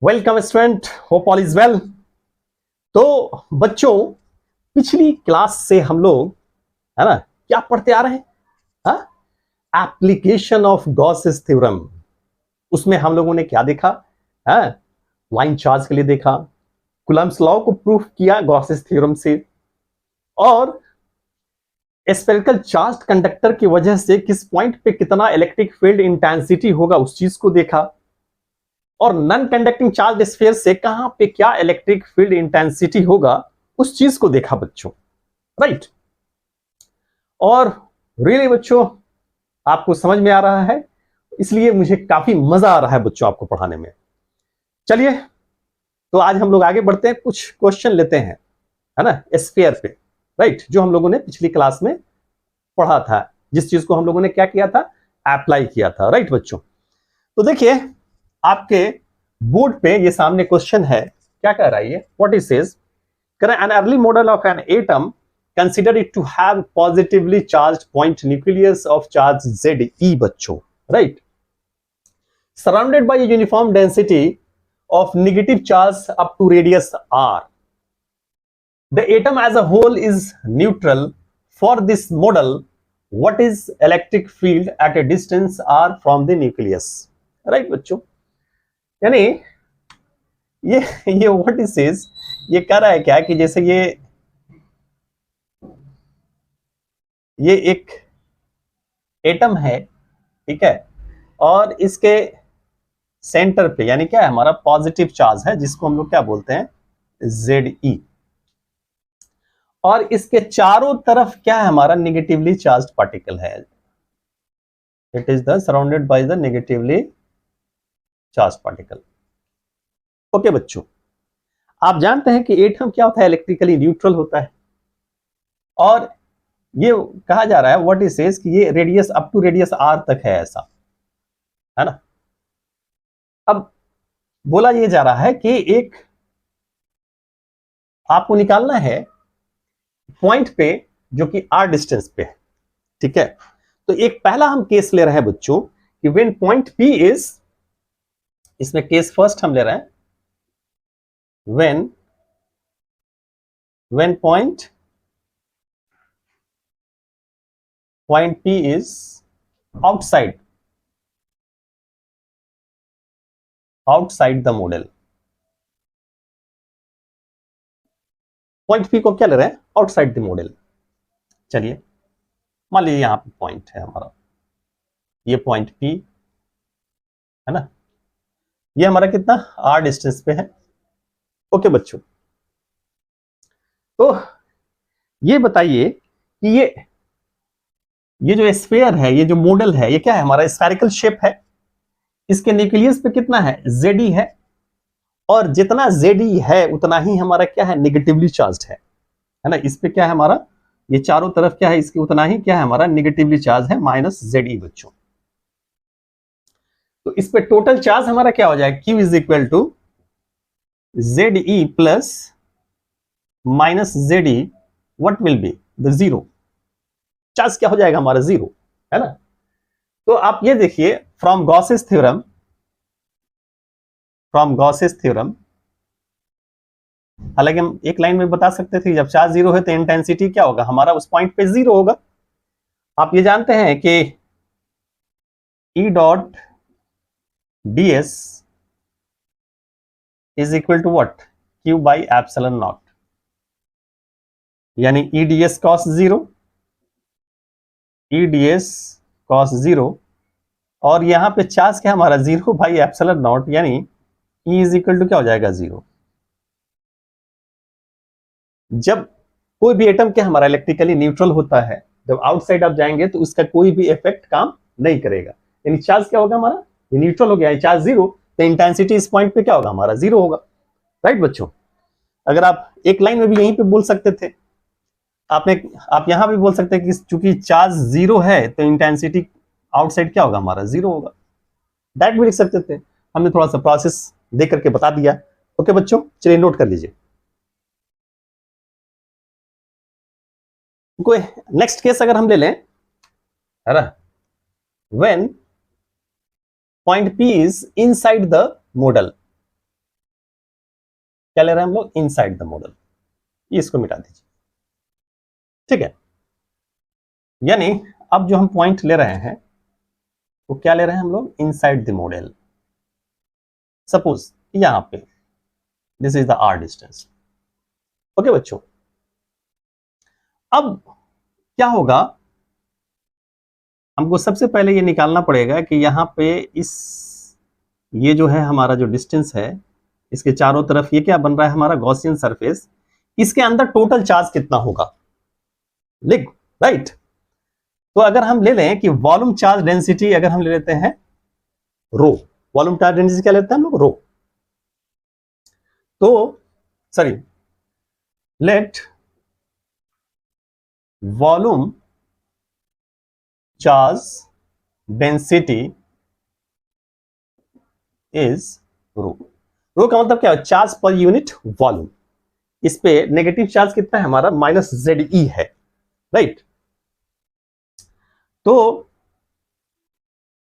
Welcome student, hope all is well. तो बच्चों, पिछली क्लास से हम लोग है ना क्या पढ़ते आ रहे हैं? Application of Gauss's theorem. उसमें हम लोगों ने क्या देखा है? लाइन चार्ज के लिए देखा, कूलम्ब्स लॉ को प्रूफ किया गॉसेस थ्योरम से, और स्फेरिकल चार्ज कंडक्टर की वजह से किस पॉइंट पे कितना इलेक्ट्रिक फील्ड इंटेंसिटी होगा उस चीज को देखा, और नॉन कंडक्टिंग चार्ज स्फीयर से कहां पे क्या इलेक्ट्रिक फील्ड इंटेंसिटी होगा उस चीज को देखा बच्चों, राइट। और रियली बच्चों, आपको समझ में आ रहा है, इसलिए मुझे काफी मजा आ रहा है बच्चों आपको पढ़ाने में। चलिए, तो आज हम लोग आगे बढ़ते हैं, कुछ क्वेश्चन लेते हैं, है ना, स्फीयर पे, राइट, जो हम लोगों ने पिछली क्लास में पढ़ा था, जिस चीज को हम लोगों ने क्या किया था, अप्लाई किया था, राइट बच्चों। तो देखिए, आपके बोर्ड पे ये सामने क्वेश्चन है, क्या कह रहा है ये, what it says, an early model of an atom consider it to have positively charged point nucleus of charge Ze बच्चों, right, surrounded by a uniform density of negative charge up to radius r. The atom as a whole is neutral. For this model, what is electric field at a distance r from the nucleus, right बच्चों। यानी ये what is says, ये कह रहा है क्या कि जैसे ये एक एटम है, ठीक है, और इसके सेंटर पे यानी क्या है, हमारा पॉजिटिव चार्ज है, जिसको हम लोग क्या बोलते हैं, Ze, और इसके चारों तरफ क्या है, हमारा नेगेटिवली चार्ज पार्टिकल है। It is the surrounded by the negatively charge particle. Okay बच्चों, आप जानते हैं कि एटम क्या होता है, इलेक्ट्रिकली न्यूट्रल होता है, और ये कहा जा रहा है व्हाट इज सेज कि ये radius up to radius R तक है, ऐसा है ना। अब बोला ये जा रहा है कि एक आपको निकालना है पॉइंट पे जो कि आर डिस्टेंस पे है, ठीक है। तो एक पहला हम केस ले रहे हैं बच्चों कि व्हेन पॉइंट पी इज, इसमें केस फर्स्ट हम ले रहे हैं, when point P is outside the model. Point P को क्या ले रहे हैं, आउटसाइड द मॉडल। चलिए, मान लीजिए यहां पे पॉइंट है हमारा, ये पॉइंट पी है ना, ये हमारा कितना आर डिस्टेंस पे है। ओके बच्चों, तो ये बताइए कि ये जो स्फीयर है, ये जो मॉडल है, ये क्या है, हमारा स्फेरिकल शेप है, इसके न्यूक्लियस पे कितना है, Ze है, और जितना Ze है उतना ही हमारा क्या है, नेगेटिवली चार्ज है ना। इस पे क्या है हमारा, ये चारों तरफ क्या है, इसके उतना ही क्या है, हमारा नेगेटिवली चार्ज है, -Ze बच्चों। तो इस पे टोटल चार्ज हमारा क्या हो जाएगा, Q is equal to Ze plus -Ze, what will be the zero. Charge क्या हो जाएगा हमारा, जीरो, है ना। तो आप ये देखिए, फ्रॉम गॉसेस थ्योरम, हालांकि हम एक लाइन में बता सकते थे जब चार्ज जीरो है तो इंटेंसिटी क्या होगा हमारा, उस पॉइंट पे जीरो होगा। आप ये जानते हैं कि E dot ds is equal to what, Q by epsilon naught, यानी EDS cos जीरो, और यहां पे चार्ज क्या हमारा, जीरो बाई एप्सिलॉन नॉट, यानी E इज इक्वल टू क्या हो जाएगा, जीरो। जब कोई भी एटम क्या हमारा इलेक्ट्रिकली न्यूट्रल होता है, जब आउटसाइड आप जाएंगे तो उसका कोई भी इफेक्ट काम नहीं करेगा, यानी चार्ज क्या होगा हमारा, ये न्यूट्रल हो गया है, चार्ज जीरो, तो इंटेंसिटी इस पॉइंट पे क्या होगा हमारा, जीरो होगा, राइट बच्चों। अगर आप एक लाइन में भी यहीं पे बोल सकते थे, आप यहां भी बोल सकते हैं कि चूंकि चार्ज जीरो है तो इंटेंसिटी आउटसाइड क्या होगा हमारा, जीरो होगा, दैट भी लिख सकते थे। हमने थोड़ा सा प्रोसेस दे करके बता दिया। ओके बच्चों, चलिए नोट कर लीजिए। कोई नेक्स्ट केस अगर हम ले लें, है ना, when point P is inside the model, क्या ले रहे हैं हम लोग, इनसाइड द मॉडल। ये इसको मिटा दीजिए, ठीक है। यानी अब जो हम पॉइंट ले रहे हैं वो क्या ले रहे हैं हम लोग, इनसाइड द मॉडल। सपोज यहां पे this is the R distance. Okay बच्चों, अब क्या होगा, हमको सबसे पहले ये निकालना पड़ेगा कि यहां पे इस, ये जो है हमारा जो डिस्टेंस है, इसके चारों तरफ ये क्या बन रहा है हमारा, गॉसियन सरफेस। इसके अंदर टोटल चार्ज कितना होगा, लिख, राइट। तो अगर हम ले लें कि वॉल्यूम चार्ज डेंसिटी, अगर हम ले लेते हैं रो, वॉल्यूम चार्ज डेंसिटी क्या लेते हैं हम लोग, रो। तो sorry, let volume charge density is rho. Rho का मतलब क्या है, चार्ज पर यूनिट वॉल्यूम। इस पे नेगेटिव चार्ज कितना है हमारा, -ZE है, राइट। तो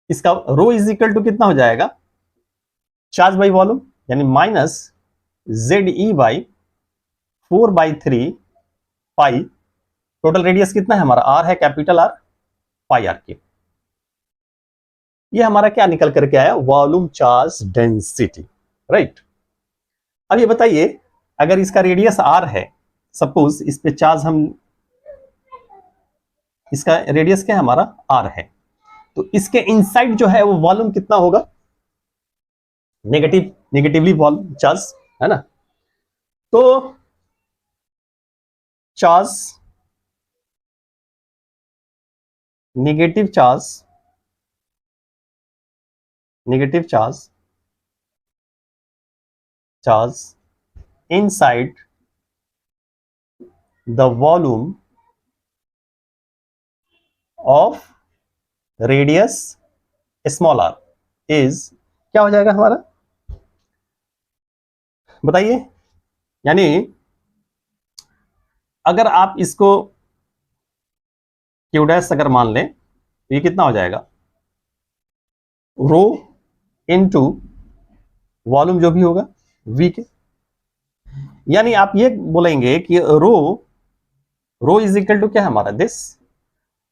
इसका रो इज इक्वल टू कितना हो जाएगा, चार्ज बाई वॉल्यूम, यानी -ZE/4/3 पाई, टोटल रेडियस कितना है हमारा, आर है, capital R, pi R cube. ये हमारा क्या निकल करके आया, वॉल्यूम चार्ज डेंसिटी, राइट। अब ये बताइए, अगर इसका रेडियस आर है, सपोज इस पे चार्ज हम, इसका रेडियस क्या है हमारा, आर है, तो इसके इनसाइड जो है वो वॉल्यूम कितना होगा, नेगेटिवली वॉल्यूम चार्ज, है ना। तो charge, negative charge inside the volume of radius small r is क्या हो जाएगा हमारा, बताइए। यानी अगर आप इसको क्यू डैश अगर मान लें तो ये कितना हो जाएगा, रो इनटू वॉल्यूम जो भी होगा v के। यानी आप ये बोलेंगे कि रो इज इक्वल टू क्या है हमारा, दिस,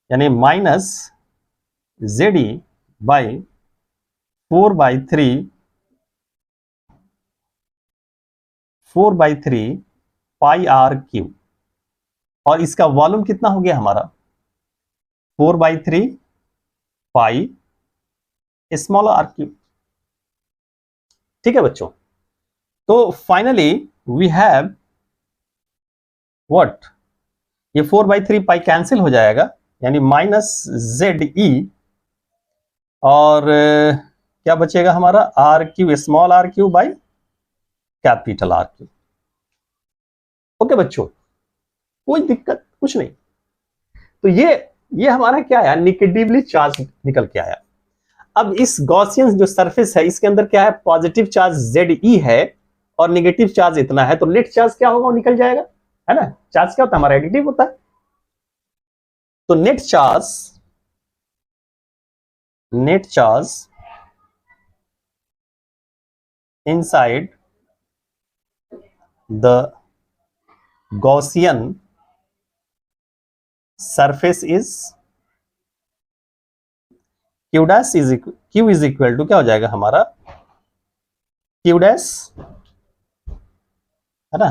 यानी -ZD/4/3 पाई आर क्यू, और इसका वॉल्यूम कितना हो गया हमारा, 4/3 पाई स्मॉल आर क्यू, ठीक है बच्चों। तो फाइनली वी हैव व्हाट, ये 4/3 पाई कैंसिल हो जाएगा, यानी -ZE, और क्या बचेगा हमारा, R cube, small are Q by capital R cube. Okay बच्चों, कोई दिक्कत कुछ नहीं। तो ये हमारा क्या आया, नेगेटिवली चार्ज निकल के आया। अब इस गॉसियन जो सरफेस है इसके अंदर क्या है, पॉजिटिव चार्ज ZE है और नेगेटिव चार्ज इतना है, तो नेट चार्ज क्या होगा, वो निकल जाएगा, है ना। चार्ज क्या होता है हमारा, एडिटिव होता है। तो net charge inside the Gaussian surface is Q is equal to क्या हो जाएगा हमारा, Q डैश, है ना,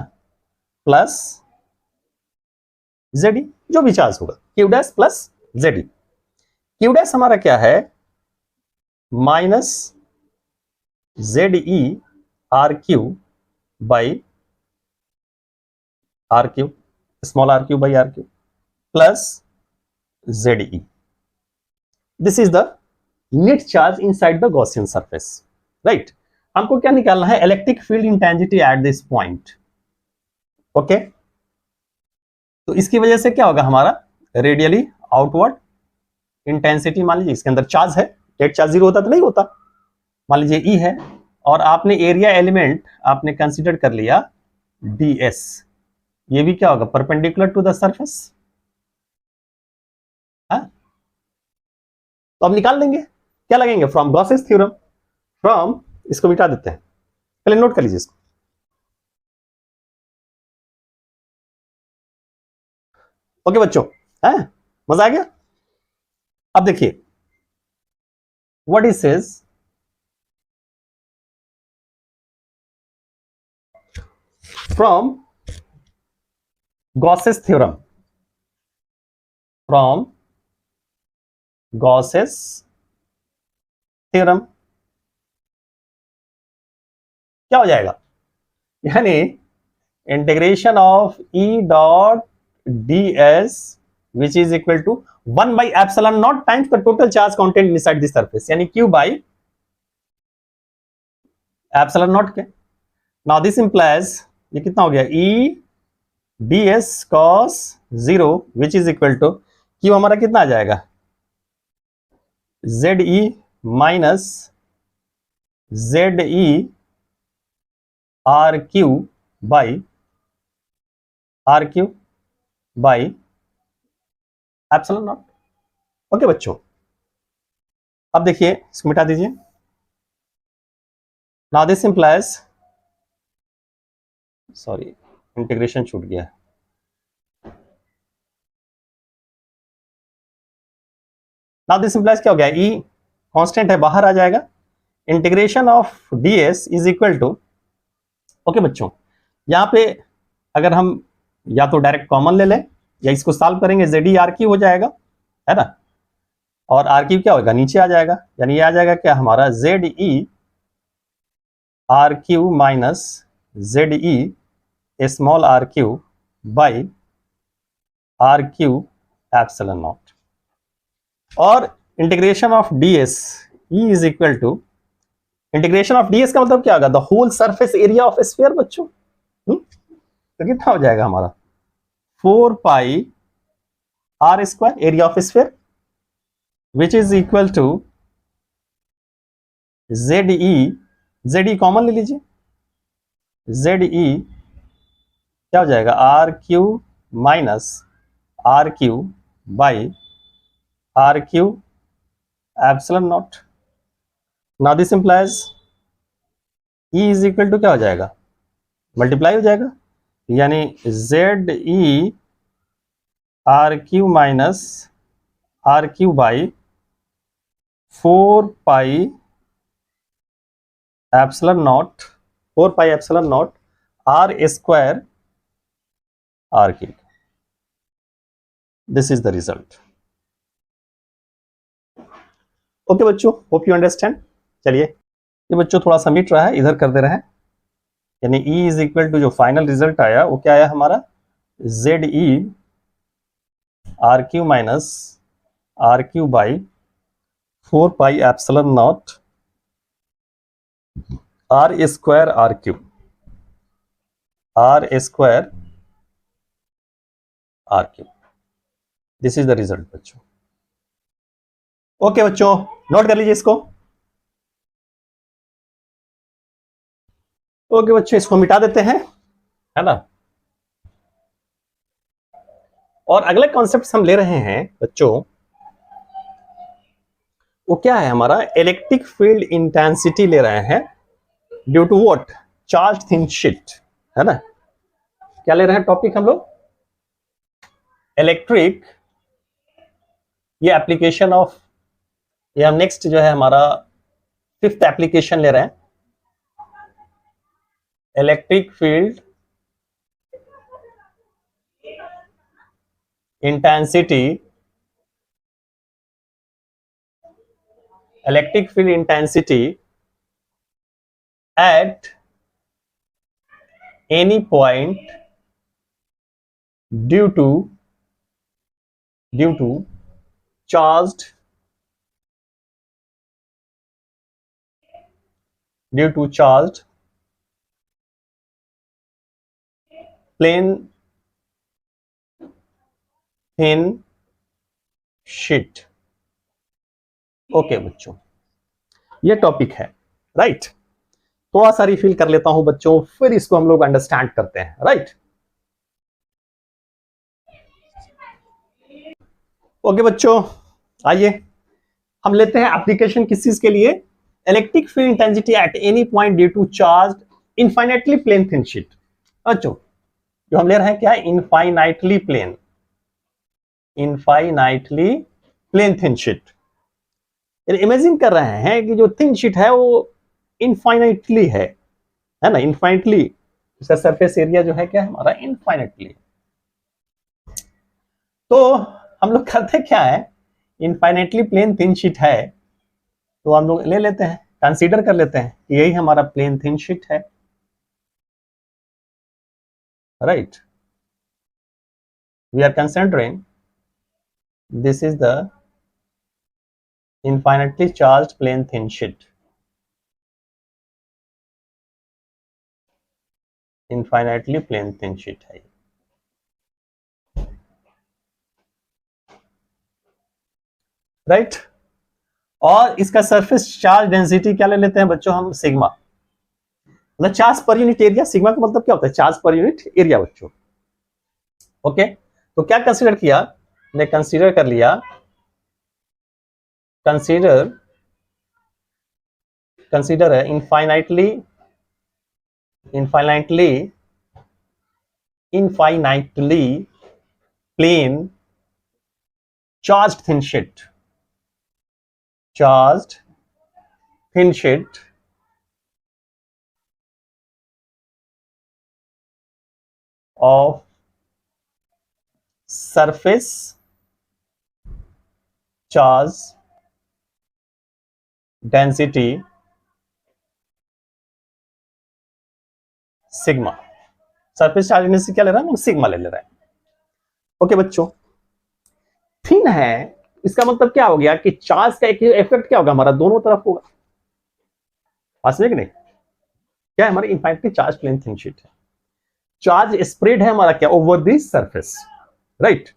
प्लस ZE, जो भी चार्ज होगा, Q dash plus ZE। Q dash हमारा क्या है, -ZE R Q by R cube, small are Q by R cube, plus ZE। This is the net charge inside the Gaussian surface, right. हमको क्या निकालना है, electric field intensity at this point, okay. तो इसकी वजह से क्या होगा हमारा, रेडियली आउटवर्ड इंटेंसिटी, मान लीजिए इसके अंदर चार्ज है, नेट चार्ज 0 होता तो नहीं होता, मान लीजिए E है, और आपने एरिया एलिमेंट आपने कंसीडर कर लिया ds, ये भी क्या होगा, परपेंडिकुलर टू द सरफेस। तो अब निकाल लेंगे, क्या लगेंगे, फ्रॉम गॉसेस थ्योरम, फ्रॉम, इसको मिटा देते हैं, पहले नोट कर लीजिए इसको। ओके बच्चों, है मजा आ गया? अब देखिए what is says, from Gauss's theorem, from Gauss's theorem क्या हो जाएगा, यानी integration of E dot D S which is equal to 1 by epsilon naught times the total charge content inside the surface, यानी q by epsilon naught के. now this implies ये कितना हो गया, e ds cos 0 which is equal to q हमारा कितना आ जाएगा, ze minus ze rq by epsilon naught. Okay बच्चों, अब देखिए इसको मिटा दीजिए. Now this implies, sorry integration छूट गया. नाउ दिस इंप्लाइज क्या हो गया, ई कांस्टेंट है बाहर आ जाएगा, integration of ds is equal to, okay बच्चों यहां पे अगर हम या तो डायरेक्ट कॉमन ले लें या इसको सॉल्व करेंगे, जेड आर क्यू हो जाएगा, है ना, और आर क्यू क्या होगा, नीचे आ जाएगा, यानी ये आ जाएगा क्या हमारा, Z E R Q minus Z E small are Q by R Q epsilon naught. और integration of ds E is equal to, integration of ds का मतलब क्या होगा, the whole surface area of sphere बच्चों. तो कितना हो जाएगा हमारा, 4 pi R square area of sphere which is equal to Z E common ले लीजिए, जेड ई क्या हो जाएगा, R Q minus R Q by R Q epsilon naught. Now this implies E is equal to क्या हो जाएगा, multiply हो जाएगा, यानी Z E R Q minus R Q by 4 pi epsilon naught, 4 pi epsilon naught R square R cube. This is the result. Okay बच्चों, hope you understand. चलिए ये बच्चों थोड़ा सा मिट रहा है, इधर कर दे रहे हैं, यानी E इज इक्वल टू जो फाइनल रिजल्ट आया वो क्या आया हमारा, Z E R Q minus R Q by 4 pi epsilon naught R square R cube, R square R cube. This is the result बच्चों. ओके बच्चों नोट कर लीजिए इसको. ओके बच्चों इसको मिटा देते हैं, है ना, और अगले कॉन्सेप्ट हम ले रहे हैं बच्चों, वो क्या है हमारा, इलेक्ट्रिक फील्ड इंटेंसिटी ले रहे हैं due to what, charge thin sheet, है ना. क्या ले रहे हैं टॉपिक हम लोग, इलेक्ट्रिक, ये एप्लीकेशन ऑफ, ये हम नेक्स्ट जो है हमारा 5th एप्लीकेशन ले रहे हैं, electric field intensity, electric field intensity at any point due to charged, due to charged plane thin sheet. Okay बच्चों ये टॉपिक है, राइट. थोड़ा सा रिफिल कर लेता हूं बच्चों, फिर इसको हम लोग अंडरस्टैंड करते हैं, राइट. ओके बच्चों आइए हम लेते हैं एप्लीकेशन किस चीज के लिए, electric field intensity at any point due to charge infinitely plane thin sheet. बच्चों जो हम ले रहे हैं क्या है, infinitely plane, infinitely plane thin sheet. Imagine कर रहे हैं कि जो थिन शीट है वो इनफाइनाइटली है ना, इनफाइनाइटली इसका सरफेस एरिया जो है क्या है हमारा, इनफाइनाइटली। तो हम लोग करते क्या है, इनफाइनाइटली प्लेन थिन शीट है तो हम लोग ले लेते हैं, कंसीडर कर लेते हैं कि यही हमारा प्लेन थिन शीट है, right. We are considering this is the infinitely charged plane thin sheet, infinitely plane thin sheet है, राइट। और इसका सरफेस चार्ज डेंसिटी क्या ले लेते हैं बच्चों हम, सिग्मा। मतलब charge per unit area, sigma का मतलब क्या होता है, चार्ज पर यूनिट एरिया बच्चों। ओके, तो क्या कंसीडर किया, ने कंसीडर कर लिया, कंसीडर है infinitely plane charged thin sheet, charged thin sheet of surface charge density sigma. Surface charge density क्या ले रहा है हम, सिग्मा ले रहे हैं। ओके बच्चों, थिन है इसका मतलब क्या हो गया कि चार्ज का इफेक्ट क्या होगा हमारा, दोनों तरफ होगा, पास में कि नहीं, क्या है हमारी infinitely charge plane thin sheet है, चार्ज स्प्रेड है हमारा क्या, ओवर दी सरफेस, राइट।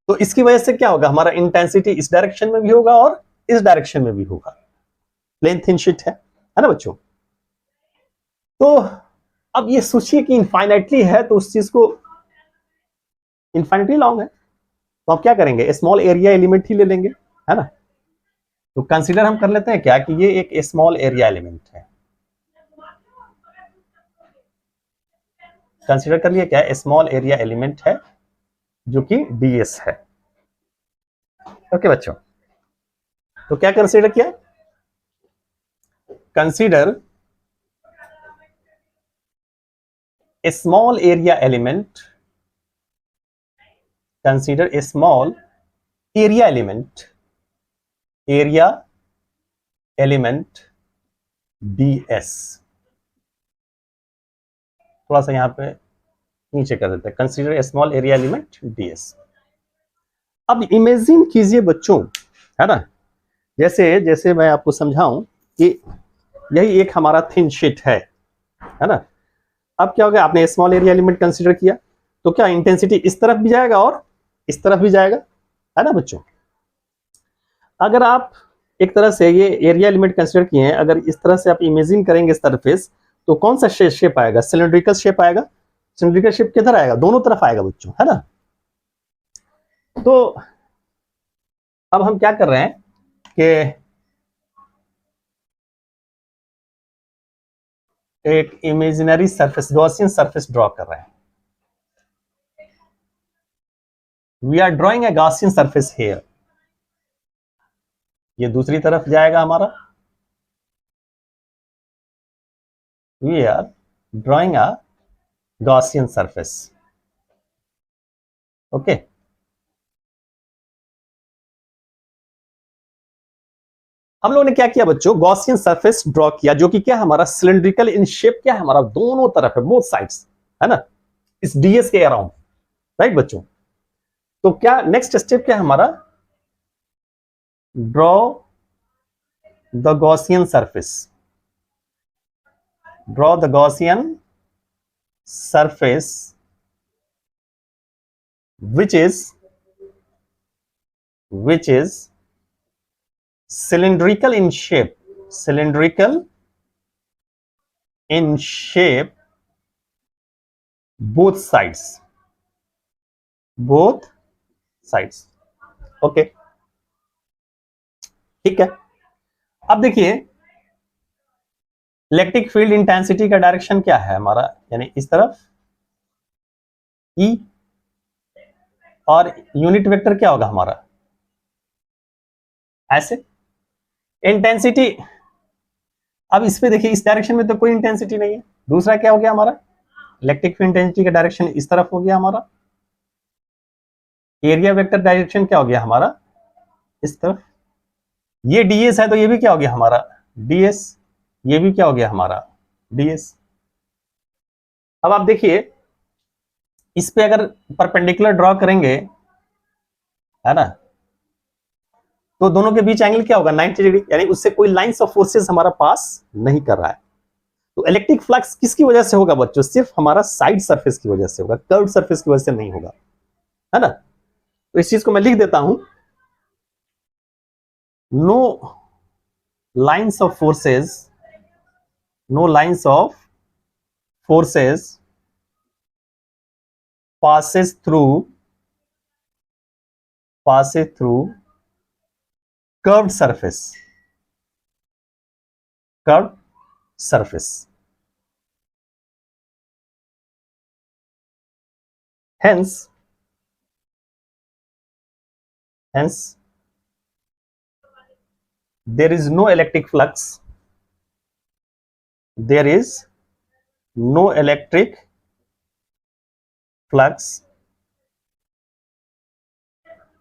तो इसकी वजह से क्या होगा, हमारा इंटेंसिटी इस डायरेक्शन में भी होगा और इस डायरेक्शन में भी होगा, प्लेन थिन शीट है ना बच्चों। तो अब ये सोचिए कि इनफाइनाइटली है तो उस चीज को इनफाइनाइटली लॉन्ग है, तो आप क्या करेंगे, स्मॉल एरिया एलिमेंट ही ले लेंगे, है ना। तो कंसीडर हम कर लेते हैं क्या कि ये एक स्मॉल एरिया एलिमेंट है, कंसीडर कर लिया क्या, स्मॉल एरिया एलिमेंट है जो कि ds है। ओके बच्चों, तो क्या कंसीडर किया, consider a small area element, consider a small area element ds। थोड़ा सा यहां पे नीचे कर देते हैं, consider a small area element ds। अब इमेजिन कीजिए बच्चों, है ना, जैसे जैसे मैं आपको समझाऊं कि यही एक हमारा थिन शीट है ना। अब क्या होगा, आपने स्मॉल एरिया एलिमेंट कंसीडर किया तो क्या इंटेंसिटी इस तरफ भी जाएगा और इस तरफ भी जाएगा, है ना बच्चों। अगर आप एक तरह से ये एरिया एलिमेंट कंसीडर किए हैं, अगर इस तरह से आप इमेजिन करेंगे सरफेस तो कौन सा शेप आएगा, सिलेंड्रिकल शेप आएगा। सिलेंड्रिकल शेप किधर आएगा, दोनों तरफ आएगा बच्चों, है ना। तो अब हम क्या कर रहे हैं कि एक imaginary surface, Gaussian surface draw कर रहे हैं। We are drawing a Gaussian surface here, ये दूसरी तरफ जाएगा हमारा, we are drawing a Gaussian surface. Okay, हम लोगों ने क्या किया बच्चों, गॉसियन सरफेस ड्रॉ किया जो कि क्या हमारा सिलेंड्रिकल इन शेप, क्या हमारा दोनों तरफ है, बोथ साइड्स, है ना, इस ds के अराउंड, राइट बच्चों। तो क्या नेक्स्ट स्टेप क्या है हमारा, draw the Gaussian surface, draw the Gaussian surface which is cylindrical in shape, cylindrical in shape, both sides, both sides। Okay, ठीक है। अब देखिए इलेक्ट्रिक फील्ड इंटेंसिटी का डायरेक्शन क्या है हमारा, यानी इस तरफ E, और यूनिट वेक्टर क्या होगा हमारा, ऐसे। इंटेंसिटी, अब इस पे देखिए, इस डायरेक्शन में तो कोई इंटेंसिटी नहीं है। दूसरा क्या हो गया हमारा, इलेक्ट्रिक फील्ड इंटेंसिटी का डायरेक्शन इस तरफ हो गया हमारा। एरिया वेक्टर डायरेक्शन क्या हो गया हमारा, इस तरफ। ये ds है तो ये भी क्या हो गया हमारा, ds। ये भी क्या हो गया हमारा, ds। अब आप देखिए, इस पे अगर परपेंडिकुलर ड्रॉ करेंगे, है ना, तो दोनों के बीच एंगल क्या होगा, 90 डिग्री, यानी उससे कोई लाइंस ऑफ फोर्सेस हमारा पास नहीं कर रहा है। तो इलेक्ट्रिक फ्लक्स किसकी वजह से होगा बच्चों, सिर्फ हमारा साइड सरफेस की वजह से होगा, कर्व सरफेस की वजह से नहीं होगा, है ना। तो इस चीज को मैं लिख देता हूं, no lines of forces, no lines of forces passes through curved surface, curved surface. Hence there is no electric flux, there is no electric flux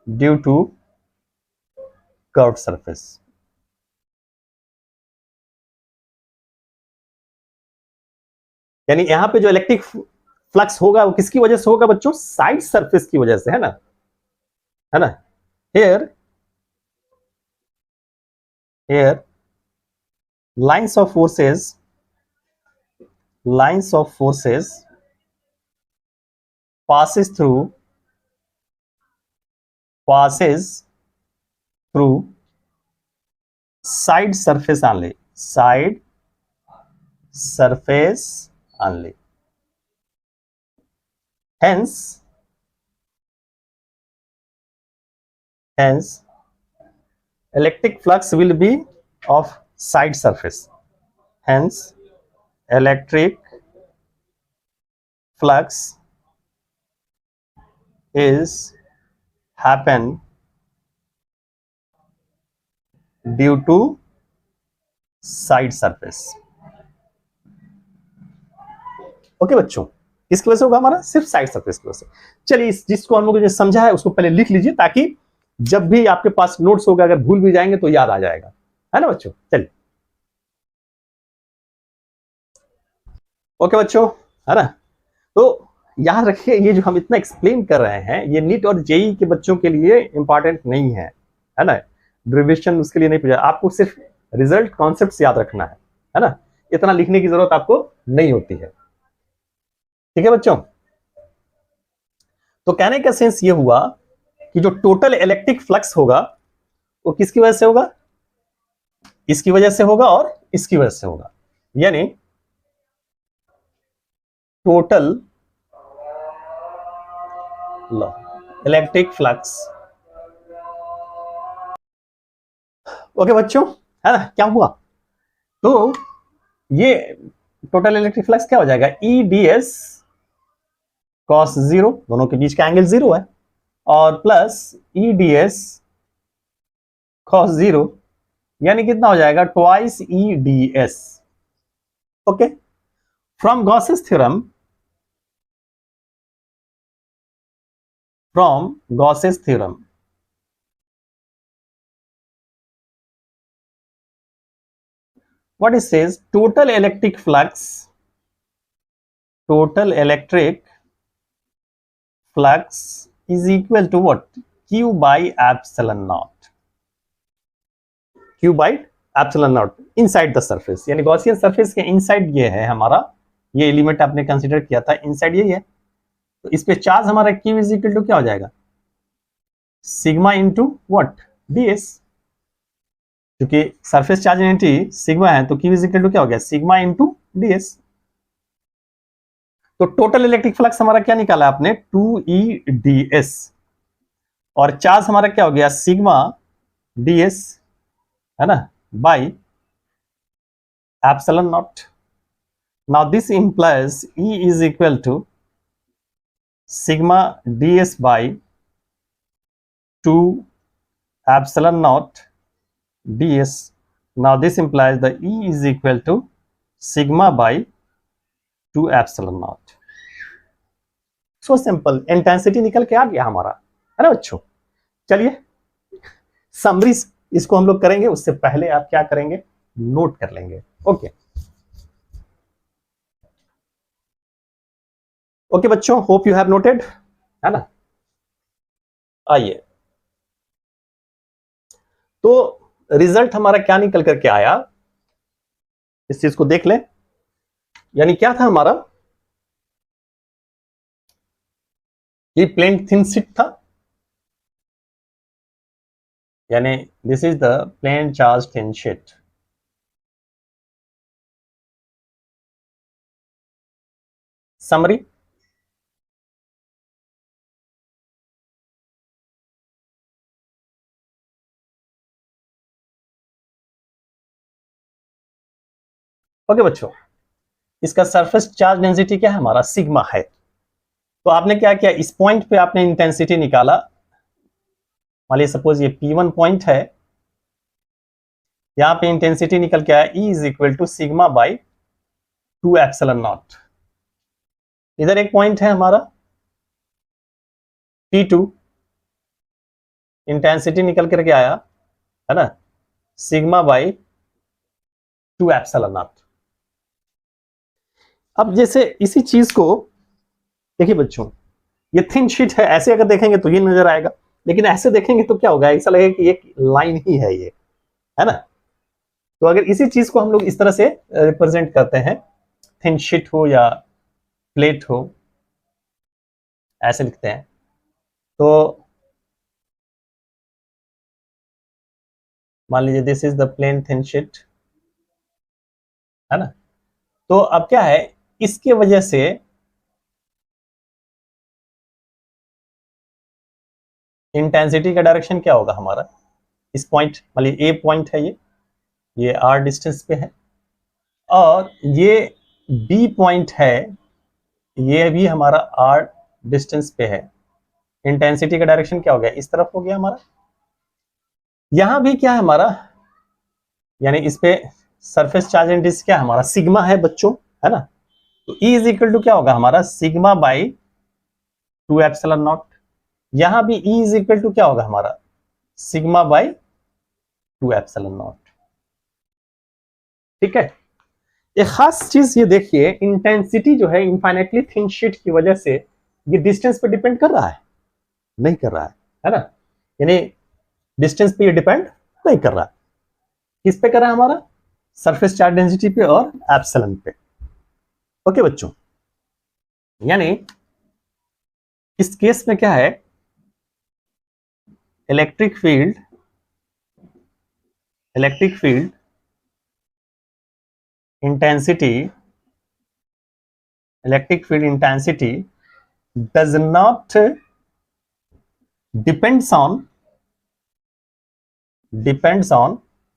due to curved surface. यानी यहां पे जो इलेक्ट्रिक फ्लक्स होगा वो किसकी वजह से होगा बच्चों, साइड सरफेस की वजह से, है ना, है ना। here lines of forces passes through side surface only, side surface only. Hence electric flux will be of side surface. Hence electric flux is happen due to side surface. Okay बच्चों, किसकी वजह से होगा हमारा, सिर्फ साइड सरफेस की वजह से। चलिए, जिसको हम लोग ने समझा है उसको पहले लिख लीजिए, ताकि जब भी आपके पास नोट्स होगा, अगर भूल भी जाएंगे तो याद आ जाएगा, है ना बच्चों। चलिए, ओके बच्चों, है ना। तो याद रखिए, ये जो हम इतना एक्सप्लेन कर रहे हैं, ये नीट और जेई के बच्चों के लिए इंपॉर्टेंट नहीं है ना। डेरिवेशन उसके लिए नहीं पूछा, आपको सिर्फ रिजल्ट कॉन्सेप्ट याद रखना है ना। इतना लिखने की जरूरत आपको नहीं होती है, ठीक है बच्चों। तो कहने का सेंस ये हुआ कि जो टोटल इलेक्ट्रिक फ्लक्स होगा वो किसकी वजह से होगा, इसकी वजह से होगा और इसकी वजह से होगा। यानी टोटल इलेक्ट्रिक फ्लक्स, ओके बच्चों, है ना। क्या हुआ, तो ये टोटल इलेक्ट्रिक फ्लक्स क्या हो जाएगा, E D S cos zero, दोनों के बीच का एंगल जीरो है, और plus E D S cos zero, यानी कितना हो जाएगा, twice E D S. Okay, from Gauss's theorem, what it says, total electric flux is equal to what, q by epsilon naught, q by epsilon naught inside the surface। यानी Gaussian surface के inside ये है हमारा, ये element आपने consider किया था, inside यही है। तो इस पे चार्ज हमारा q इज इक्वल टू क्या हो जाएगा, सिग्मा इंटू व्हाट, ds। क्योंकि सरफेस चार्ज एनर्जी सिग्मा है, तो q इज इक्वल टू क्या हो गया, सिग्मा इंटू ds। तो टोटल इलेक्ट्रिक फ्लक्स हमारा क्या निकाला आपने, 2e/ds, और चार्ज हमारा क्या हो गया, सिग्मा ds, है ना, by epsilon naught. Now this implies E is equal to sigma ds by 2 epsilon naught ds. Now this implies the E is equal to sigma by 2 epsilon naught. So simple. Intensity निकल के आ गया हमारा, है ना बच्चों। चलिए summary इसको हम लोग करेंगे, उससे पहले आप क्या करेंगे, नोट कर लेंगे। ओके ओके बच्चों, होप यू हैव नोटेड, है ना। आइए, तो रिजल्ट हमारा क्या निकल करके आया, इस चीज को देख लें। यानी क्या था हमारा, ये प्लेन थिन शीट था, यानी this is the plane charge thin sheet. Summary, okay बच्चों, इसका सरफेस चार्ज डेंसिटी क्या है हमारा, सिग्मा है। तो आपने क्या किया, इस पॉइंट पे आपने इंटेंसिटी निकाला। मान लीजिए सपोज ये P1 पॉइंट है, यहां पे इंटेंसिटी निकल के आया E is equal to sigma by 2 epsilon naught. इधर एक पॉइंट है हमारा P2, इंटेंसिटी निकल करके आया, है ना, सिग्मा बाई 2 एप्सिलॉन नॉट। अब जैसे इसी चीज को देखिए बच्चों, ये थिन शीट है, ऐसे अगर देखेंगे तो ये नजर आएगा, लेकिन ऐसे देखेंगे तो क्या होगा, ऐसा लगेगा कि एक लाइन ही है ये, है ना। तो अगर इसी चीज को हम लोग इस तरह से रिप्रेजेंट करते हैं, थिन शीट हो या प्लेट हो, ऐसे लिखते हैं, तो मान लीजिए this is the plane thin sheet, है ना। तो अब क्या है, इसके वजह से इंटेंसिटी का डायरेक्शन क्या होगा हमारा, इस पॉइंट, मान लीजिए ए पॉइंट है, ये आर डिस्टेंस पे है, और ये बी पॉइंट है, ये भी हमारा आर डिस्टेंस पे है। इंटेंसिटी का डायरेक्शन क्या हो गया, इस तरफ हो गया हमारा। यहां भी क्या है हमारा, यानी इस पे सरफेस चार्ज इंडेक्स क्या है हमारा, सिग्मा है बच्चों, है ना। तो E इज इक्वल टू क्या होगा हमारा, सिग्मा बाई 2 एप्सिलॉन नॉट। यहां भी E इज इक्वल टू क्या होगा हमारा, सिग्मा बाई 2 एप्सिलॉन नॉट। ठीक है, एक खास चीज ये देखिए, इंटेंसिटी जो है इनफाइनाइटली थिन शीट की वजह से ये डिस्टेंस पे डिपेंड कर रहा है, नहीं कर रहा है ना। यानी डिस्टेंस पे ये डिपेंड नहीं कर रहा है, किस पे कर रहा है हमारा, सरफेस चार्ज डेंसिटी पे और एप्सिलॉन पे। ओके बच्चों, यानी इस केस में क्या है, electric field intensity electric field intensity does not depends on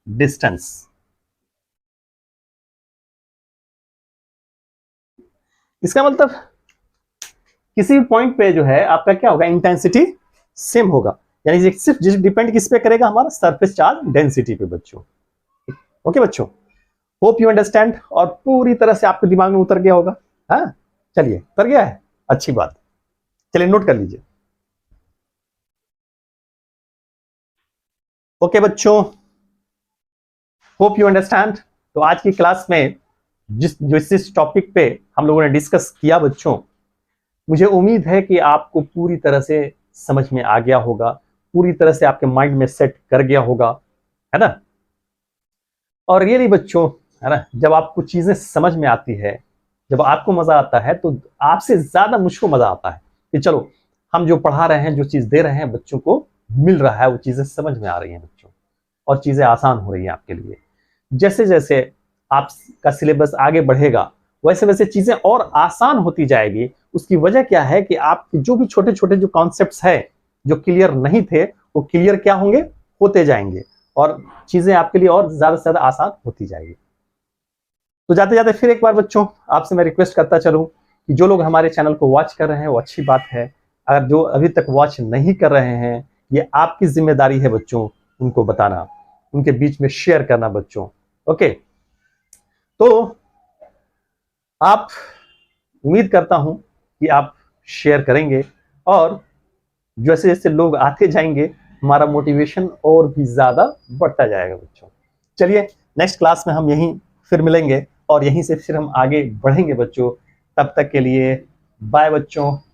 distance। इसका मतलब किसी भी पॉइंट पे जो है आपका क्या होगा, इंटेंसिटी सेम होगा, यानी सिर्फ डिपेंड किस पे करेगा, हमारा सरफेस चार्ज डेंसिटी पे बच्चों। ओके बच्चों, होप यू अंडरस्टैंड, और पूरी तरह से आपके दिमाग में उतर गया होगा। हाँ चलिए, उतर गया है, अच्छी बात। चलिए नोट कर लीजिए। ओके बच्चों, होप यू अंडरस्टैंड। तो आज की क्लास में जिस टॉपिक पे हम लोगों ने डिस्कस किया बच्चों, मुझे उम्मीद है कि आपको पूरी तरह से समझ में आ गया होगा, पूरी तरह से आपके माइंड में सेट कर गया होगा, है ना। और रियली बच्चों, है ना, जब आपको चीजें समझ में आती है, जब आपको मजा आता है, तो आपसे ज्यादा मुझको मजा आता है कि चलो हम जो पढ़ा रहे हैं, जो चीज दे रहे हैं बच्चों को, मिल रहा है, वो चीजें समझ में आ रही हैं बच्चों, और चीजें आसान हो रही हैं आपके लिए। जैसे जैसे आपका सिलेबस आगे बढ़ेगा, वैसे वैसे चीजें और आसान होती जाएगी। उसकी वजह क्या है कि आपके जो भी छोटे छोटे जो कॉन्सेप्ट्स है, जो क्लियर नहीं थे, वो क्लियर क्या होंगे, होते जाएंगे, और चीजें आपके लिए और ज्यादा से ज्यादा आसान होती जाएगी। तो जाते जाते फिर एक बार बच्चों आपसे मैं रिक्वेस्ट करता चलूं कि जो लोग हमारे चैनल को वॉच कर रहे हैं वो अच्छी बात है, अगर जो अभी तक वॉच नहीं कर रहे हैं ये आपकी जिम्मेदारी है बच्चों, उनको बताना, उनके बीच में शेयर करना बच्चों। ओके, तो आप, उम्मीद करता हूं कि आप शेयर करेंगे और जैसे जैसे लोग आते जाएंगे हमारा मोटिवेशन और भी ज्यादा बढ़ता जाएगा बच्चों। चलिए नेक्स्ट क्लास में हम यहीं फिर मिलेंगे और यहीं से फिर हम आगे बढ़ेंगे बच्चों। तब तक के लिए बाय बच्चों।